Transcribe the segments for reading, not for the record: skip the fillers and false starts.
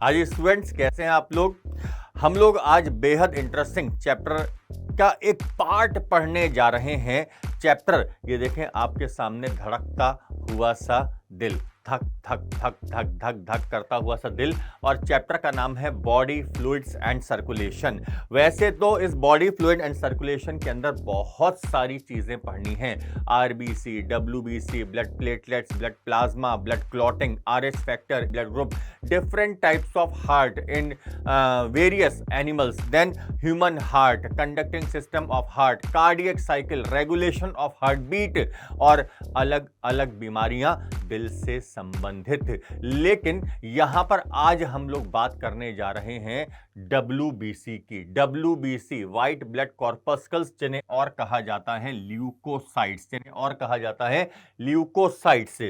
आज स्टूडेंट्स कैसे हैं आप लोग। हम लोग आज बेहद इंटरेस्टिंग चैप्टर का एक पार्ट पढ़ने जा रहे हैं। चैप्टर ये देखें आपके सामने, धड़कता हुआ सा दिल, धक धक धक धक धक धक करता हुआ सा दिल, और चैप्टर का नाम है बॉडी फ्लूइड्स एंड सर्कुलेशन। वैसे तो इस बॉडी फ्लूइड एंड सर्कुलेशन के अंदर बहुत सारी चीजें पढ़नी हैं, RBC, WBC, blood platelets, blood plasma, blood clotting, RH factor, blood group, different types of heart in various animals, then human heart, conducting system of heart, cardiac cycle, regulation of heartbeat, और अलग अलग बीमारियां दिल से संबंधित। लेकिन यहां पर आज हम लोग बात करने जा रहे हैं डब्ल्यूबीसी की। डब्ल्यूबीसी व्हाइट ब्लड कॉर्पस्कल्स, जिन्हें और कहा जाता है ल्यूकोसाइट्स, जिन्हें और कहा जाता है ल्यूकोसाइट्स।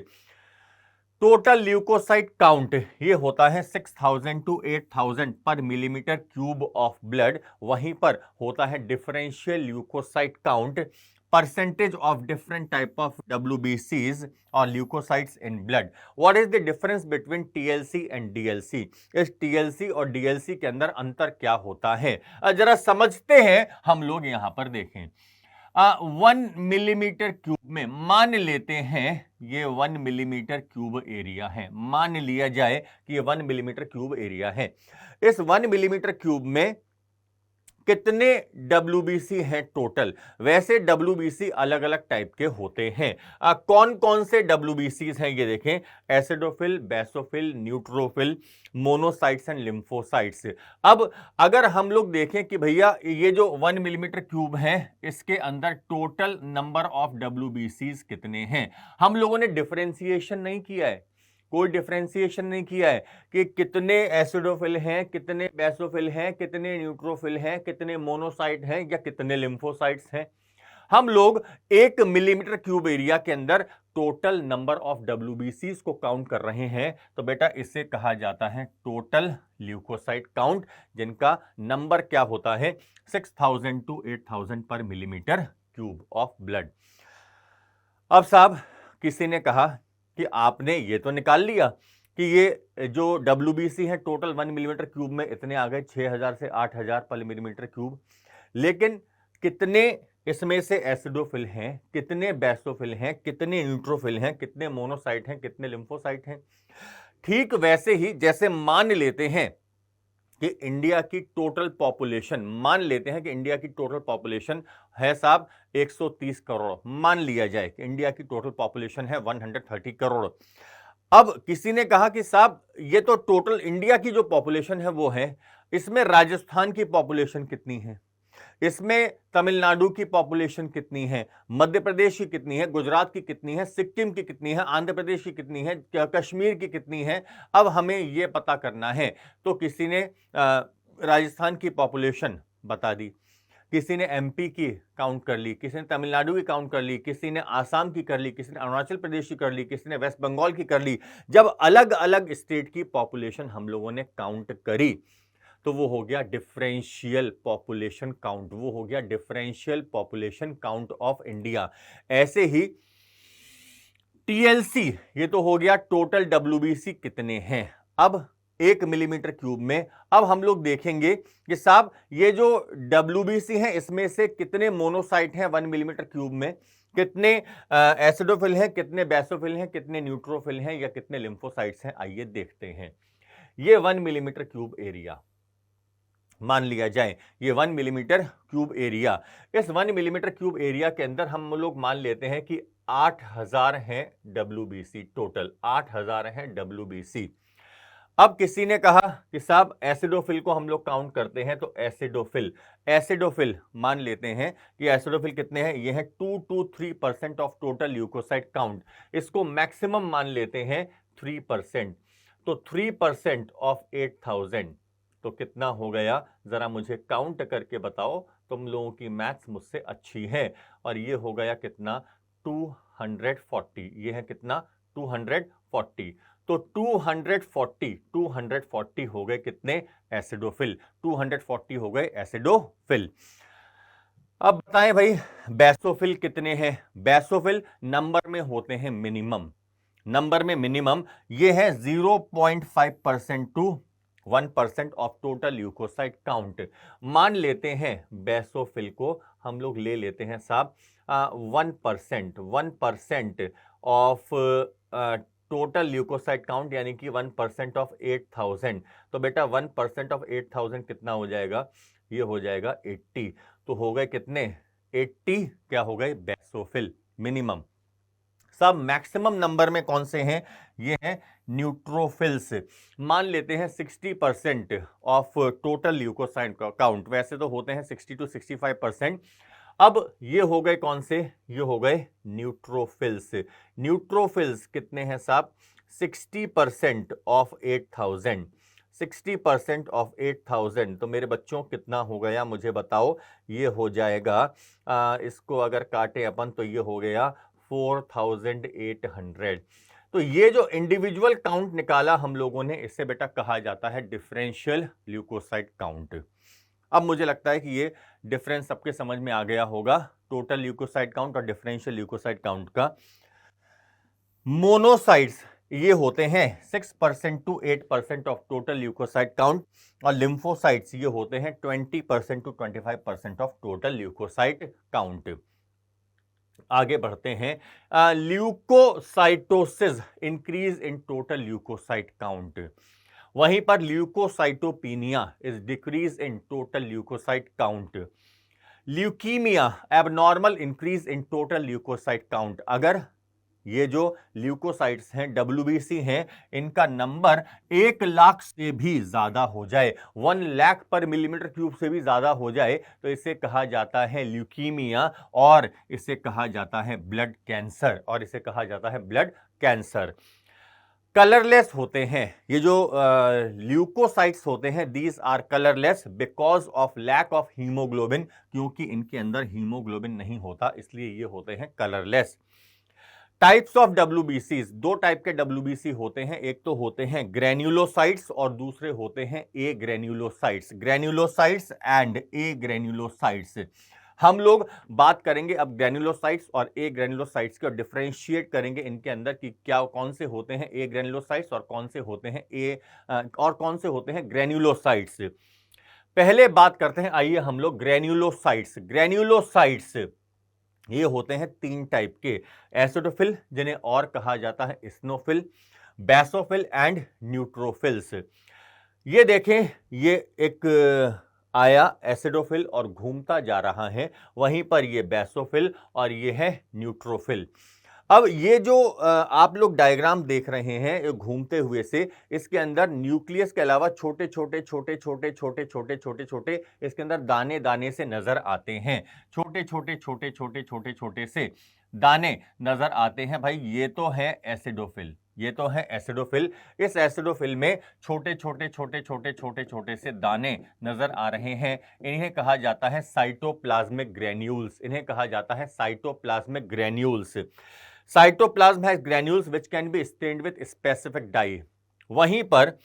टोटल ल्यूकोसाइट काउंट ये होता है 6000 to 8000 पर मिलीमीटर क्यूब ऑफ ब्लड। वहीं पर होता है differential leukocyte count, percentage of different type of WBCs or leukocytes in blood. What is the difference between TLC and DLC? इस TLC और DLC के अंदर अंतर क्या होता है, जरा समझते हैं हम लोग। यहां पर देखें, 1 मिलीमीटर क्यूब में मान लेते हैं ये 1 मिलीमीटर क्यूब एरिया है। मान लिया जाए कि ये 1 मिलीमीटर क्यूब एरिया है। इस 1 मिलीमीटर क्यूब में कितने WBC हैं टोटल? वैसे WBC अलग अलग टाइप के होते हैं। कौन कौन से WBCs हैं ये देखें, acidophil, basophil, neutrophil, monocytes and lymphocytes. अब अगर हम लोग देखें कि भैया ये जो 1 मिलीमीटर क्यूब है, इसके अंदर टोटल नंबर ऑफ WBCs कितने हैं, हम लोगों ने डिफरेंशिएशन नहीं किया है, कोई डिफरेंशिएशन नहीं किया है कि कितने एसिडोफिल हैं, कितने बेसोफिल हैं, कितने न्यूट्रोफिल हैं, कितने मोनोसाइट हैं या कितने लिम्फोसाइट्स हैं। हम लोग 1 मिलीमीटर क्यूब एरिया के अंदर टोटल नंबर ऑफ WBCs को काउंट कर रहे हैं। तो बेटा इसे कहा जाता है टोटल ल्यूकोसाइट काउंट, जिनका नंबर क्या होता है 6000 to 8000 पर मिलीमीटर क्यूब ऑफ ब्लड। अब साहब किसी ने कहा कि आपने ये तो निकाल लिया कि ये जो WBC है टोटल 1 मिलीमीटर क्यूब में इतने आ गए 6000 से 8000 पर मिलीमीटर क्यूब, लेकिन कितने इसमें से एसिडोफिल हैं, कितने बेसोफिल हैं, कितने न्यूट्रोफिल हैं, कितने मोनोसाइट हैं, कितने लिम्फोसाइट हैं। ठीक वैसे ही जैसे मान लेते हैं कि इंडिया की टोटल पॉपुलेशन, मान लेते हैं कि इंडिया की टोटल पॉपुलेशन है साहब 130 करोड़, मान लिया जाए कि इंडिया की टोटल पॉपुलेशन है 130 करोड़। अब किसी ने कहा कि साहब ये तो टोटल इंडिया की जो पॉपुलेशन है वो है, इसमें राजस्थान की पॉपुलेशन कितनी है, इसमें तमिलनाडु की पॉपुलेशन कितनी है, मध्य प्रदेश की कितनी है, गुजरात की कितनी है, सिक्किम की कितनी है, आंध्र प्रदेश की कितनी है, कश्मीर की कितनी है, अब हमें यह पता करना है। तो किसी ने राजस्थान की पॉपुलेशन बता दी, किसी ने MP की काउंट कर ली, किसी ने तमिलनाडु की काउंट कर ली, किसी ने आसाम की कर ली, किसी ने अरुणाचल प्रदेश की कर ली, किसी ने वेस्ट बंगाल की कर ली। जब अलग अलग स्टेट की पॉपुलेशन हम लोगों ने काउंट करी तो वो हो गया डिफरेंशियल पॉपुलेशन काउंट, वो हो गया differential population count of India. ऐसे ही TLC ये तो हो गया टोटल WBC कितने हैं। अब 1 मिलीमीटर क्यूब में अब हम लोग देखेंगे कि साहब ये जो WBC है इसमें से कितने मोनोसाइट हैं 1 मिलीमीटर क्यूब में, कितने एसिडोफिल हैं, कितने बेसोफिल हैं, कितने न्यूट्रोफिल हैं या कितने लिम्फोसाइट्स हैं। आइए देखते हैं। ये 1 मिलीमीटर क्यूब एरिया मान लिया जाए, ये 1 मिलीमीटर क्यूब एरिया, इस 1 मिलीमीटर क्यूब एरिया के अंदर हम लोग मान लेते हैं कि 8000 हैं WBC, टोटल 8000 हैं WBC। अब किसी ने कहा कि साहब एसिडोफिल को हम लोग काउंट करते हैं, तो एसिडोफिल मान लेते हैं कि एसिडोफिल कितने हैं, ये हैं 2 to 3% of total leukocyte count. इसको मैक्सिमम मान लेते हैं 3%, तो 3% ऑफ 8000 तो कितना हो गया, जरा मुझे काउंट करके बताओ, तुम लोगों की मैथ्स मुझसे अच्छी है। और ये हो गया कितना 240, ये है कितना 240, तो 240 हो गए कितने एसिडोफिल, 240 हो गए एसिडोफिल। अब बताएं भाई बेसोफिल कितने हैं। बेसोफिल नंबर में होते हैं मिनिमम, नंबर में मिनिमम ये है 0.5% to 1% of total leukocyte count. मान लेते हैं बेसोफिल को हम लोग ले लेते हैं साहब 1% ऑफ टोटल ल्यूकोसाइट काउंट, यानी कि 1% ऑफ 8000। तो बेटा 1% ऑफ 8000 कितना हो जाएगा? ये हो जाएगा 80। तो हो गए कितने? 80 क्या हो गए? Basophil minimum. सब मैक्सिमम नंबर में कौन से हैं? ये हैं न्यूट्रोफिल्स। मान लेते हैं 60% ऑफ टोटल ल्यूकोसाइट काउंट, वैसे तो होते हैं 60 to 65%। अब ये हो गए कौन से? ये हो गए न्यूट्रोफिल्स। न्यूट्रोफिल्स कितने हैं साहब? 60% ऑफ 8000। 60% ऑफ 8000 तो मेरे बच्चों कितना हो गया मुझे बताओ? ये हो जाएगा इसको अगर काटे अपन तो ये हो गया 4800। तो ये जो इंडिविजुअल काउंट निकाला हम लोगों ने, इससे बेटा कहा जाता है डिफरेंशियल ल्यूकोसाइट काउंट। अब मुझे लगता है कि ये डिफरेंस सबके समझ में आ गया होगा, टोटल ल्यूकोसाइट काउंट और डिफरेंशियल ल्यूकोसाइट काउंट का। मोनोसाइट्स ये होते हैं 6% to 8% of total leukocyte count, और लिम्फोसाइट्स ये होते हैं 20% to 25% of total leukocyte count. आगे बढ़ते हैं। Leukocytosis increase in total leukocyte count. वहीं पर leukocytopenia is decrease in total leukocyte count. Leukaemia abnormal increase in total leukocyte count. अगर ये जो ल्यूकोसाइट्स हैं, WBC हैं, इनका नंबर 1 लाख से भी ज्यादा हो जाए, 1 लाख पर मिलीमीटर क्यूब से भी ज्यादा हो जाए, तो इसे कहा जाता है ल्यूकीमिया, और इसे कहा जाता है ब्लड कैंसर, और इसे कहा जाता है ब्लड कैंसर। कलरलेस होते हैं ये जो ल्यूकोसाइट्स होते हैं, these are colourless because of lack of haemoglobin, क्योंकि इनके अंदर हीमोग्लोबिन नहीं होता, इसलिए ये होते हैं colourless. Types of WBCs, 2 type के WBC होते हैं, एक तो होते हैं ग्रेन्युलोसाइट्स और दूसरे होते हैं ए granulocytes. Granulocytes and A granulocytes हम लोग बात करेंगे अब ग्रेन्युलोसाइट्स और ए ग्रेन्युलोसाइट्स के, और डिफरेंशिएट करेंगे इनके अंदर कि क्या कौन से होते हैं ए ग्रेन्युलोसाइट्स और कौन से होते हैं और कौन से होते हैं ग्रेन्युलोसाइट्स। पहले बात करते हैं, आइए हम लोग ग्रेन्युलोसाइट्स। ग्रेन्युलोसाइट्स ये होते हैं 3 टाइप के, एसिडोफिल जिन्हें और कहा जाता है इस्नोफिल, बेसोफिल एंड न्यूट्रोफिल्स। ये देखें, ये एक आया एसिडोफिल और घूमता जा रहा है, वहीं पर ये बेसोफिल और ये है न्यूट्रोफिल। अब ये जो आप लोग डायग्राम देख रहे हैं घूमते हुए से, इसके अंदर न्यूक्लियस के अलावा छोटे छोटे छोटे छोटे छोटे छोटे छोटे छोटे इसके अंदर दाने दाने से नजर आते हैं, छोटे छोटे छोटे छोटे छोटे छोटे से दाने नजर आते हैं। भाई ये तो है एसिडोफिल, ये तो है एसिडोफिल। इस एसिडोफिल में छोटे छोटे छोटे छोटे छोटे छोटे से दाने नजर आ रहे हैं, इन्हें कहा जाता है साइटोप्लाज्मिक ग्रेन्यूल्स, इन्हें कहा जाता है cytoplasmic granules. Cytoplasm has granules which can be stained with specific dye. वहीं पर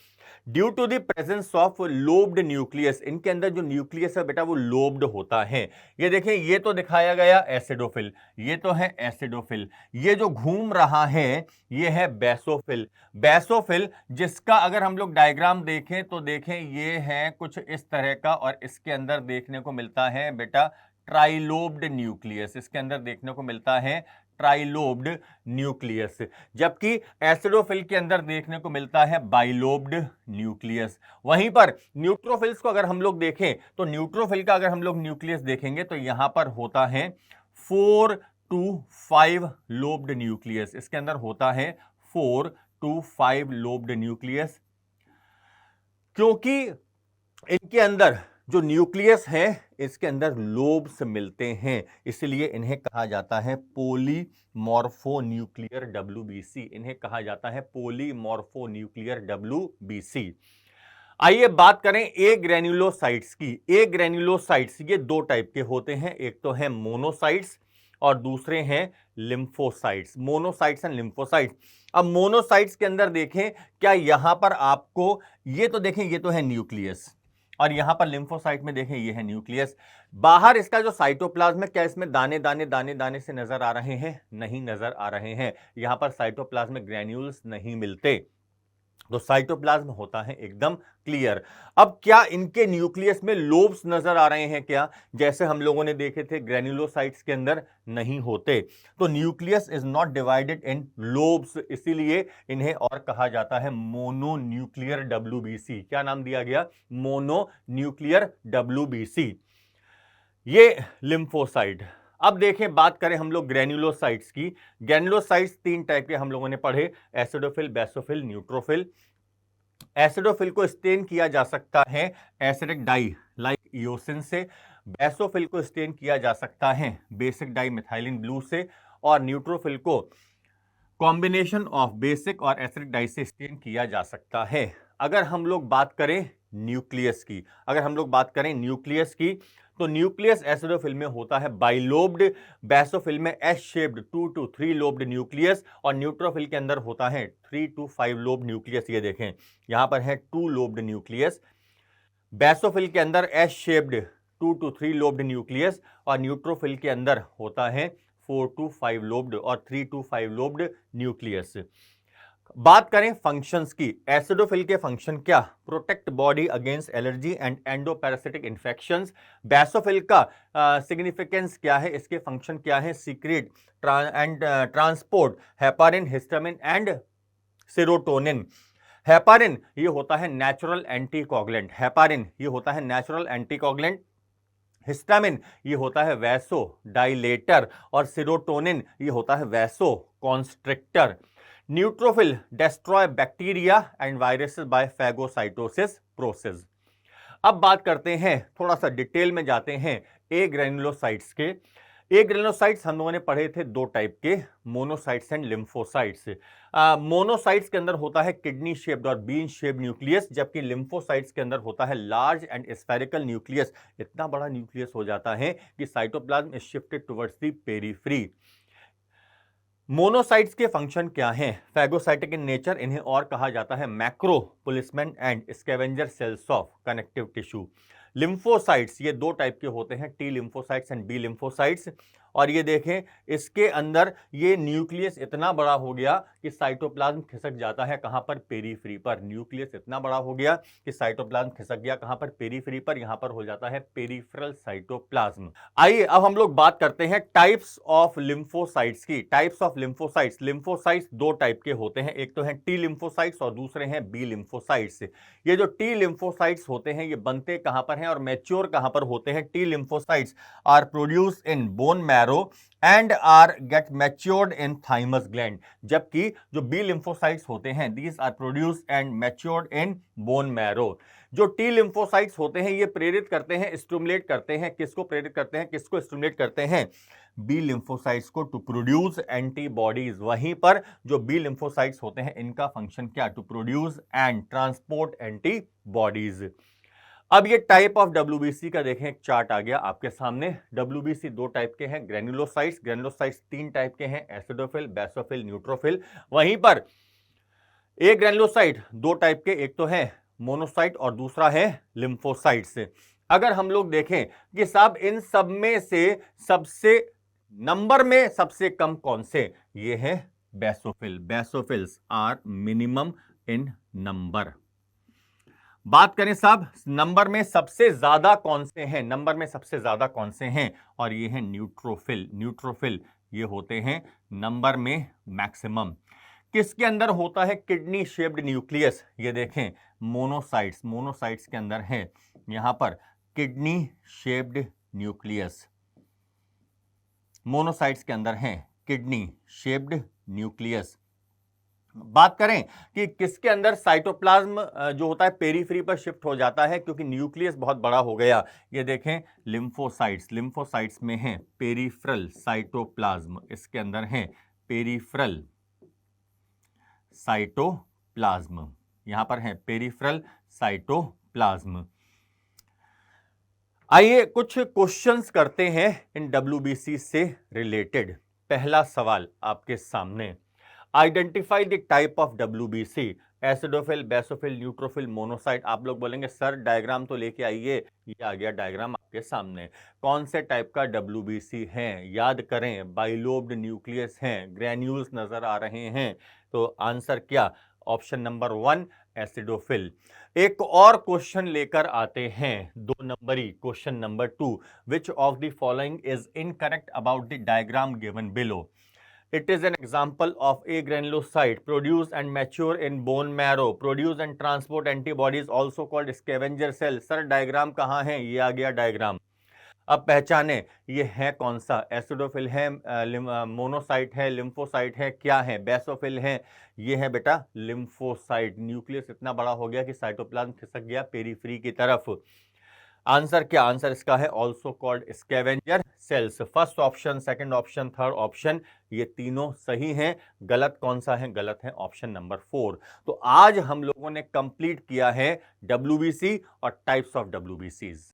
due to the presence of lobed nucleus, इनके अंदर जो न्यूक्लियस है बेटा वो लोब्ड होता है। ये देखें, ये तो दिखाया गया एसिडोफिल, ये तो है एसिडोफिल, ये जो घूम रहा है ये है बेसोफिल। बेसोफिल जिसका अगर हम लोग डायग्राम देखें तो देखें ये है कुछ इस तरह का, और इसके अंदर देखने को मिलता है बेटा ट्राइलोब्ड न्यूक्लियस, इसके अंदर देखने को मिलता है ट्राइलोब्ड न्यूक्लियस, जबकि एसिडोफिल के अंदर देखने को मिलता है बाइलोब्ड न्यूक्लियस। वहीं पर न्यूट्रोफिल्स को अगर हम लोग देखें तो न्यूट्रोफिल का अगर हम लोग न्यूक्लियस देखेंगे तो यहां पर होता है 4 to 5 लोब्ड न्यूक्लियस, इसके अंदर होता है 4 to 5 लोब्ड न्यूक्लियस, क्योंकि इनके अंदर जो न्यूक्लियस है इसके अंदर लोब्स मिलते हैं, इसलिए इन्हें कहा जाता है पॉलीमॉर्फोन्यूक्लियर WBC, इन्हें कहा जाता है पॉलीमॉर्फोन्यूक्लियर WBC। आइए बात करें ए ग्रेन्युलोसाइट्स की। ए ग्रेन्युलोसाइट्स ये 2 टाइप के होते हैं, एक तो है मोनोसाइट्स और दूसरे हैं लिम्फोसाइट्स। Monocytes and lymphocytes. अब मोनोसाइट्स के अंदर देखें, क्या यहां पर आपको ये तो देखें, ये तो है न्यूक्लियस, और यहां पर लिम्फोसाइट में देखें ये है न्यूक्लियस। बाहर इसका जो साइटोप्लाज्म है, क्या इसमें दाने दाने दाने दाने से नजर आ रहे हैं? नहीं नजर आ रहे हैं, यहां पर साइटोप्लाज्मिक ग्रैन्यूल्स नहीं मिलते। तो साइटोप्लाज्म होता है एकदम क्लियर। अब क्या इनके न्यूक्लियस में लोब्स नजर आ रहे हैं क्या, जैसे हम लोगों ने देखे थे ग्रेन्युलोसाइट्स के अंदर? नहीं होते। तो nucleus is not divided in lobes, इसीलिए इन्हें और कहा जाता है मोनोन्यूक्लियर डब्ल्यूबीसी। क्या नाम दिया गया? Mononuclear WBC. ये लिम्फोसाइट। अब देखें, बात करें हम लोग ग्रेन्युलोसाइट्स की। ग्रेन्युलोसाइट्स 3 टाइप के हम लोगों ने पढ़े, एसिडोफिल, बेसोफिल, न्यूट्रोफिल। एसिडोफिल को स्टेन किया जा सकता है एसिडिक डाई लाइक इयोसिन से, बेसोफिल को स्टेन किया जा सकता है बेसिक डाई मिथाइलिन ब्लू से, और न्यूट्रोफिल को कॉम्बिनेशन ऑफ बेसिक और एसिडिक डाई से स्टेन किया जा सकता है। अगर हम लोग बात करें न्यूक्लियस की, तो न्यूक्लियस एसिडोफिल में होता है बाइलोब्ड, बेसोफिल में S shaped 2 to 3 lobed nucleus, और न्यूट्रोफिल के अंदर होता है 3 to 5 लोब न्यूक्लियस। ये देखें, यहां पर है 2 लोब्ड न्यूक्लियस। बेसोफिल के अंदर S shaped 2 to 3 lobed nucleus, और न्यूट्रोफिल के अंदर होता है 4 to 5 लोब्ड और 3 to 5 लोब्ड न्यूक्लियस। बात करें फंक्शंस की, एसिडोफिल के फंक्शन क्या? Protect body against allergy and endoparasitic infections. Basophil का सिग्निफिकेंस क्या है, इसके फंक्शन क्या है? Secrete and transport heparin, histamine and serotonin. Heparin ये होता है नेचुरल एंटीकोगुलेंट, हिस्टामिन ये होता है वैसो डाइलेटर, और सेरोटोनिन ये होता है vasoconstrictor. Neutrophil destroy bacteria and viruses by phagocytosis process. अब बात करते हैं, थोड़ा सा डिटेल में जाते हैं ए ग्रेन्युलोसाइट्स के। ए ग्रेन्युलोसाइट्स हम लोगों ने पढ़े थे 2 टाइप के, मोनोसाइट्स एंड लिम्फोसाइट्स। मोनोसाइट्स के अंदर होता है किडनी शेप्ड और बीन शेप्ड न्यूक्लियस, जबकि लिम्फोसाइट्स के अंदर होता है लार्ज एंड स्फेरिकल न्यूक्लियस। इतना बड़ा न्यूक्लियस हो जाता है कि cytoplasm is shifted towards the periphery. Monocytes के फंक्शन क्या हैं? फैगोसाइटिक इन नेचर, इन्हें और कहा जाता है macro policeman and scavenger cells of connective tissue. Lymphocytes ये 2 टाइप के होते हैं, T lymphocytes and B lymphocytes. और ये देखें, इसके अंदर ये न्यूक्लियस इतना बड़ा हो गया कि साइटोप्लाज्म खिसक जाता है कहां पर? पेरीफ्री पर। न्यूक्लियस इतना बड़ा हो गया कि साइटोप्लाज्म खिसक गया कहां पर? पेरीफ्री पर। यहां पर हो जाता है पेरिफेरल साइटोप्लाज्म। आइए अब हम लोग बात करते हैं टाइप्स ऑफ लिम्फोसाइट्स की। Types of lymphocytes, lymphocytes 2 type के होते हैं, एक तो है टी लिम्फोसाइट्स और दूसरे हैं बी लिम्फोसाइट्स। ये जो टी लिम्फोसाइट्स होते हैं ये बनते कहां पर हैं और मैच्योर कहां पर होते हैं? T lymphocytes are produced in bone marrow and are get matured in thymus gland, जबकि जो बी लिम्फोसाइट्स होते हैं these are produced and matured in bone marrow. जो टी लिम्फोसाइट्स होते हैं ये प्रेरित करते हैं, स्टिमुलेट करते हैं, किसको प्रेरित करते हैं, किसको स्टिमुलेट करते हैं? बी लिम्फोसाइट्स को, टू प्रोड्यूस एंटीबॉडीज। वहीं पर जो बी लिम्फोसाइट्स होते हैं इनका फंक्शन क्या? To produce and transport antibodies. अब ये टाइप ऑफ डब्ल्यूबीसी का देखें, एक चार्ट आ गया आपके सामने। डब्ल्यूबीसी 2 टाइप के हैं, ग्रेन्युलोसाइट्स 3 टाइप के हैं, एसिडोफिल, बेसोफिल, न्यूट्रोफिल। वहीं पर एक ग्रेन्युलोसाइट 2 टाइप के, एक तो है मोनोसाइट और दूसरा है लिम्फोसाइट्स। अगर हम लोग देखें कि साहब इन सब में से सबसे नंबर में सबसे कम कौन से? ये है basophil. Basophils are minimum in number. बात करें साहब नंबर में सबसे ज्यादा कौन से हैं? नंबर में सबसे ज्यादा कौन से हैं? और ये है न्यूट्रोफिल। न्यूट्रोफिल ये होते हैं नंबर में मैक्सिमम। किसके अंदर होता है किडनी शेप्ड न्यूक्लियस? ये देखें मोनोसाइट्स, मोनोसाइट्स के अंदर है यहां पर किडनी शेप्ड न्यूक्लियस। मोनोसाइट्स के अंदर है किडनी शेप्ड न्यूक्लियस। बात करें कि किसके अंदर साइटोप्लाज्म जो होता है पेरीफ्री पर शिफ्ट हो जाता है क्योंकि न्यूक्लियस बहुत बड़ा हो गया। ये देखें लिम्फोसाइट्स, लिम्फोसाइट्स में है पेरिफेरल साइटोप्लाज्म, इसके अंदर है पेरिफेरल साइटोप्लाज्म, यहां पर है पेरिफेरल साइटोप्लाज्म। आइए कुछ क्वेश्चंस करते हैं इन डब्ल्यूबीसी से रिलेटेड। पहला सवाल आपके सामने, identify the type of WBC, acidophil, basophil, neutrophil, monocyte. आप लोग बोलेंगे सर डायग्राम तो लेके आइए, ये आ गया डायग्राम आपके सामने। कौन से टाइप का डब्ल्यूबीसी है याद करें, बाइलोब्ड न्यूक्लियस हैं, ग्रैन्यूल्स नजर आ रहे हैं। तो आंसर क्या, ऑप्शन नंबर 1 एसिडोफिल। एक और क्वेश्चन लेकर आते हैं, 2 नंबरी question number 2। Which of the following is incorrect about the diagram given below? It is an example of agranulocyte produce and mature in bone marrow, produce and transport antibodies also called scavenger cell। Sir diagram कहाँ है, ये आ गया diagram. अब पहचाने ये है कौन सा, एसिडोफिल है, मोनोसाइट है, लिम्फोसाइट है, क्या है, बेसोफिल है, ये है बेटा लिम्फोसाइट। न्यूक्लियस इतना बड़ा हो गया कि साइटोप्लाज्म खिसक गया पेरीफ्री की तरफ। आंसर क्या, आंसर इसका है also called scavenger cells. First option, second option, third option, ये तीनों सही हैं। गलत कौन सा है, गलत है ऑप्शन नंबर 4। तो आज हम लोगों ने कंप्लीट किया है डब्ल्यूबीसी और टाइप्स ऑफ डब्ल्यूबीसीज।